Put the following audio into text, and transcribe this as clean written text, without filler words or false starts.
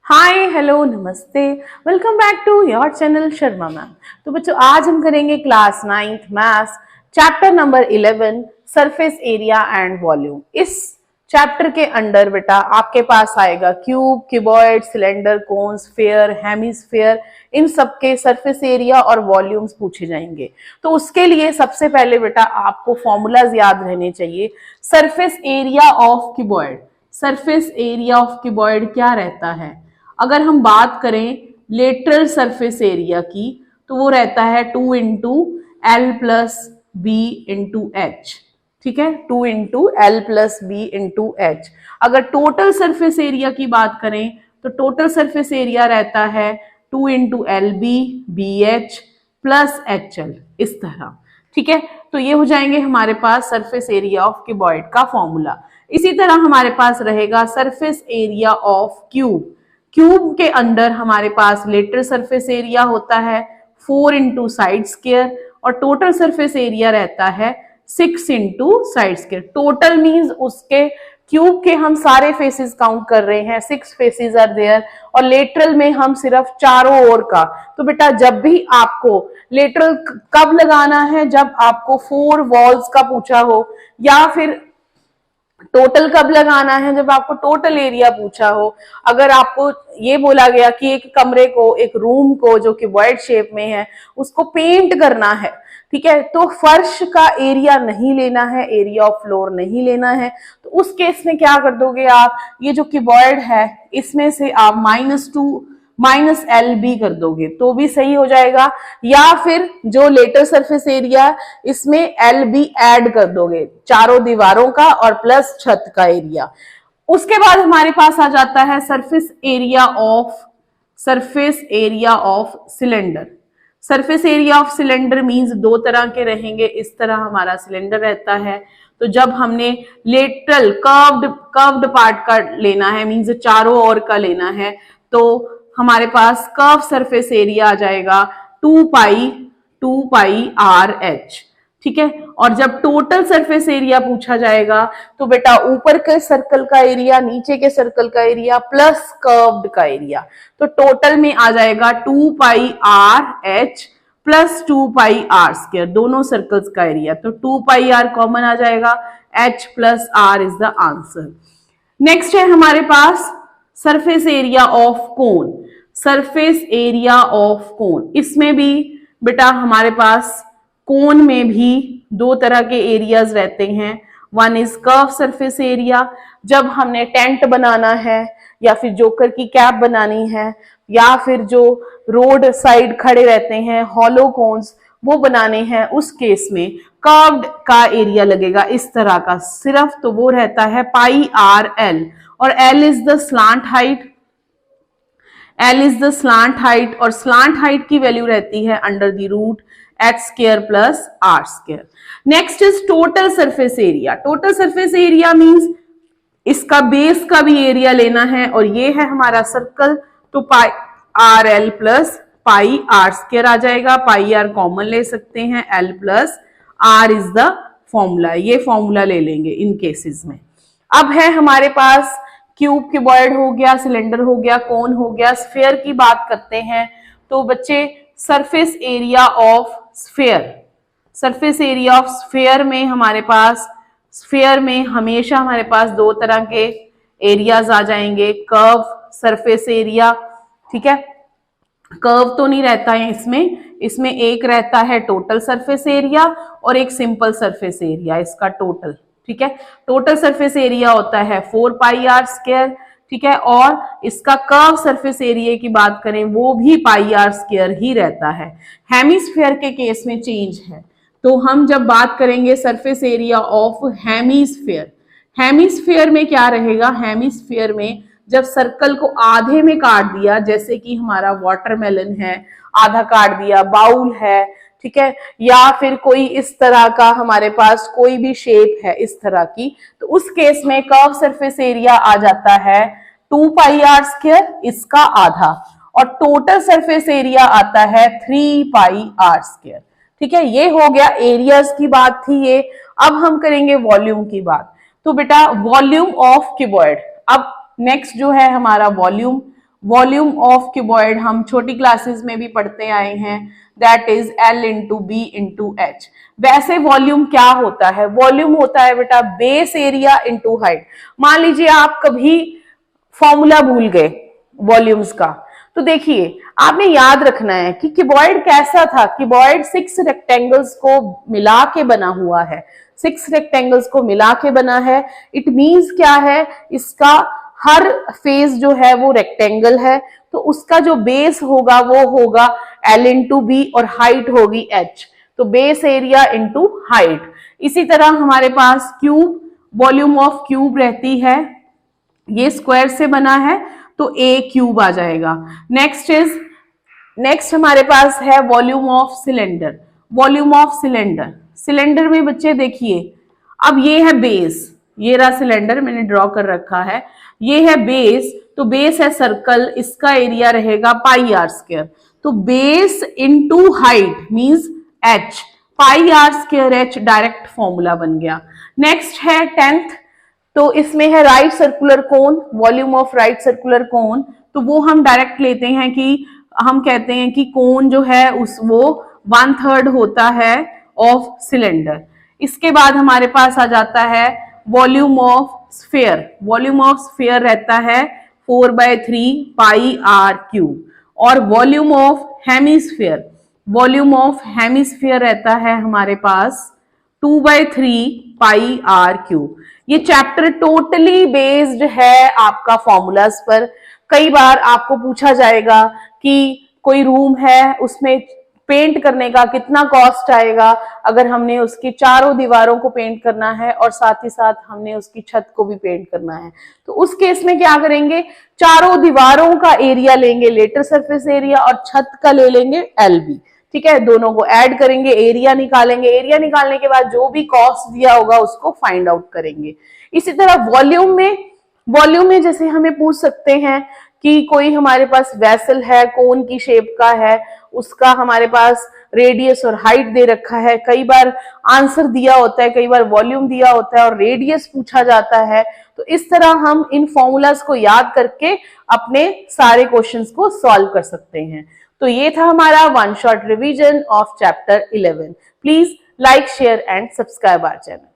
हाय hello नमस्ते, welcome back to your channel Sharma ma'am. तो बच्चों आज हम करेंगे class 9th maths chapter number 11 surface area and volume. इस चैप्टर के अंडर बेटा आपके पास आएगा cube, cuboid, cylinder, cone, sphere, hemisphere, इन सबके सरफेस एरिया और वॉल्यूम्स पूछे जाएंगे। तो उसके लिए सबसे पहले बेटा आपको फॉर्मूलाज याद रहने चाहिए। Surface area of cuboid, surface area of cuboid क्या रहता है? अगर हम बात करें लेटरल सरफेस एरिया की तो वो रहता है 2 into L plus B into H. ठीक है, 2 into L plus B into H. अगर टोटल सरफेस एरिया की बात करें तो टोटल सरफेस एरिया रहता है 2 into L B H plus H L, इस तरह। ठीक है, तो ये हो जाएंगे हमारे पास सरफेस एरिया ऑफ क्यूबॉइड का फॉर्मूला। इसी तरह हमारे पास रहेगा surface area of cube. Cube के अंदर हमारे पास लेटरल सरफेस एरिया होता है 4 इंटू साइड स्क्वायर और टोटल सरफेस एरिया रहता है 6 into side square. Total means उसके क्यूब के हम सारे फेसेस काउंट कर रहे हैं, 6 फेसेस आर देयर, और लेटरल में हम सिर्फ चारों ओर का। तो बेटा जब भी आपको लेटरल कब लगाना है, जब आपको 4 वॉल्स का पूछा हो, या फिर टोटल कब लगाना है जब आपको टोटल एरिया पूछा हो। अगर आपको ये बोला गया कि एक कमरे को, एक रूम को जो कि क्यूबॉइड शेप में है, उसको पेंट करना है, ठीक है, तो फर्श का एरिया नहीं लेना है, एरिया ऑफ फ्लोर नहीं लेना है। तो उस केस में क्या कर दोगे आप, ये जो क्यूबॉइड है इसमें से आप माइनस एल बी कर दोगे तो भी सही हो जाएगा, या फिर जो लेटर सरफेस एरिया इसमें एल बी ऐड कर दोगे, चारों दीवारों का और प्लस छत का एरिया। उसके बाद हमारे पास आ जाता है surface area of cylinder. Surface area of cylinder means दो तरह के रहेंगे। इस तरह हमारा सिलेंडर रहता है, तो जब हमने लेटरल कर्व्ड पार्ट का लेना है, मींस चारों ओर का लेना है, तो हमारे पास कर्व सरफेस एरिया आ जाएगा 2 पाई आर एच। ठीक है, और जब टोटल सरफेस एरिया पूछा जाएगा तो बेटा ऊपर के सर्कल का एरिया, नीचे के सर्कल का एरिया प्लस कर्व्ड का एरिया, तो टोटल में आ जाएगा 2 pi R H plus 2 pi R square, दोनों सर्कल्स का एरिया। तो 2 पाई आर कॉमन आ जाएगा, H plus R is the answer. Next है हमारे पास surface area of cone. Surface area of cone, इसमें भी बेटा हमारे पास कोन में भी दो तरह के एरियाज रहते हैं। One is curve surface area, जब हमने टेंट बनाना है या फिर जोकर की कैप बनानी है, या फिर जो रोड साइड खड़े रहते हैं हॉलो कोन्स वो बनाने हैं, उस केस में कर्व्ड का एरिया लगेगा इस तरह का सिर्फ, तो वो रहता है पाई आर एल, और L is the slant height, और स्लांट हाइट की वैल्यू रहती है under the root H square plus R square. Next is total surface area. Total surface area means इसका बेस का भी एरिया लेना है, और ये है हमारा सर्कल, तो pi R L plus pi R square आ जाएगा। पाई आर कॉमन ले सकते हैं, L plus R is the formula, ये फॉर्मूला ले लेंगे इन केसेस में। अब है हमारे पास क्यूब, क्यूबॉइड हो गया, सिलेंडर हो गया, कोन हो गया। स्फीयर की बात करते हैं तो बच्चे surface area of sphere, surface area of sphere में हमारे पास, स्फीयर में हमेशा हमारे पास दो तरह के एरियाज आ जाएंगे। कर्व सरफेस एरिया, ठीक है, कर्व तो नहीं रहता है इसमें एक रहता है टोटल सरफेस एरिया और एक सिंपल सरफेस एरिया, इसका टोटल। ठीक है, टोटल सरफेस एरिया होता है 4 पाई आर स्क्वायर, ठीक है, और इसका कर्व सरफेस एरिया की बात करें वो भी पाई आर स्क्वायर ही रहता है। हेमिस्फीयर के केस में चेंज है, तो हम जब बात करेंगे surface area of hemisphere, hemisphere में क्या रहेगा, हेमिस्फीयर में जब सर्कल को आधे में काट दिया, जैसे कि हमारा वाटरमेलन है, आधा काट दिया, बाउल है, ठीक है, या फिर कोई इस तरह का हमारे पास कोई भी शेप है इस तरह की, तो उस केस में कर्व सरफेस एरिया आ जाता है 2 पाई आर स्क्वायर, इसका आधा, और टोटल सरफेस एरिया आता है 3 पाई आर स्क्वायर। ठीक है, ये हो गया एरियाज की बात थी ये। अब हम करेंगे वॉल्यूम की बात। तो बेटा वॉल्यूम ऑफ क्यूबॉइड, अब नेक्स्ट जो है हमारा वॉल्यूम, वॉल्यूम ऑफ क्यूबॉइड हम छोटी क्लासेस में भी पढ़ते आए हैं, that is L into B into H. वैसे वॉल्यूम क्या होता है? वॉल्यूम होता है बेटा बेस एरिया इंटू हाइट। मान लीजिए आप कभी फॉर्मूला भूल गए वॉल्यूम्स का, तो देखिए आपने याद रखना है कि क्यूबॉइड कैसा था। क्यूबॉइड 6 रेक्टेंगल्स को मिला के बना हुआ है, 6 रेक्टेंगल्स को मिला के बना है। इट मींस क्या है, इसका हर फेस जो है वो रेक्टेंगल है, तो उसका जो बेस होगा वो होगा L इंटू बी और हाइट होगी H, तो बेस एरिया इंटू हाइट। इसी तरह हमारे पास क्यूब, वॉल्यूम ऑफ क्यूब रहती है, ये स्क्वायर से बना है तो A क्यूब आ जाएगा। नेक्स्ट हमारे पास है volume of cylinder. Volume of cylinder, cylinder में बच्चे देखिए, अब ये है बेस, ये रहा सिलेंडर मैंने ड्रॉ कर रखा है, ये है बेस, तो बेस है सर्कल, इसका एरिया रहेगा पाई आर स्क्वायर, तो base into height means H, pi R square H direct formula बन गया। नेक्स्ट है 10th, तो इसमें है right circular cone, volume of right circular cone, तो वो हम डायरेक्ट लेते हैं कि हम कहते हैं कि कोन जो है उस वो 1/3 होता है ऑफ सिलेंडर। इसके बाद हमारे पास आ जाता है volume of sphere. Volume of sphere रहता है 4/3 पाई आर क्यूब, और volume of hemisphere, volume of hemisphere रहता है हमारे पास 2/3 पाई आर क्यूब। ये चैप्टर टोटली बेस्ड है आपका फॉर्मूलाज पर। कई बार आपको पूछा जाएगा कि कोई रूम है, उसमें पेंट करने का कितना कॉस्ट आएगा, अगर हमने उसकी चारों दीवारों को पेंट करना है और साथ ही साथ हमने उसकी छत को भी पेंट करना है, तो उस केस में क्या करेंगे, चारों दीवारों का एरिया लेंगे लेटर सरफेस एरिया और छत का ले लेंगे LB, ठीक है। दोनों को ऐड करेंगे, एरिया निकालेंगे, एरिया निकालने के बाद जो भी कॉस्ट दिया होगा उसको फाइंड आउट करेंगे। इसी तरह वॉल्यूम में जैसे हमें पूछ सकते हैं कि कोई हमारे पास वेसल है, कोन की शेप का है, उसका हमारे पास रेडियस और हाइट दे रखा है, कई बार आंसर दिया होता है, कई बार वॉल्यूम दिया होता है और रेडियस पूछा जाता है, तो इस तरह हम इन फॉर्मूलाज को याद करके अपने सारे क्वेश्चंस को सॉल्व कर सकते हैं। तो ये था हमारा one shot revision of chapter 11। Please like, share and subscribe our channel.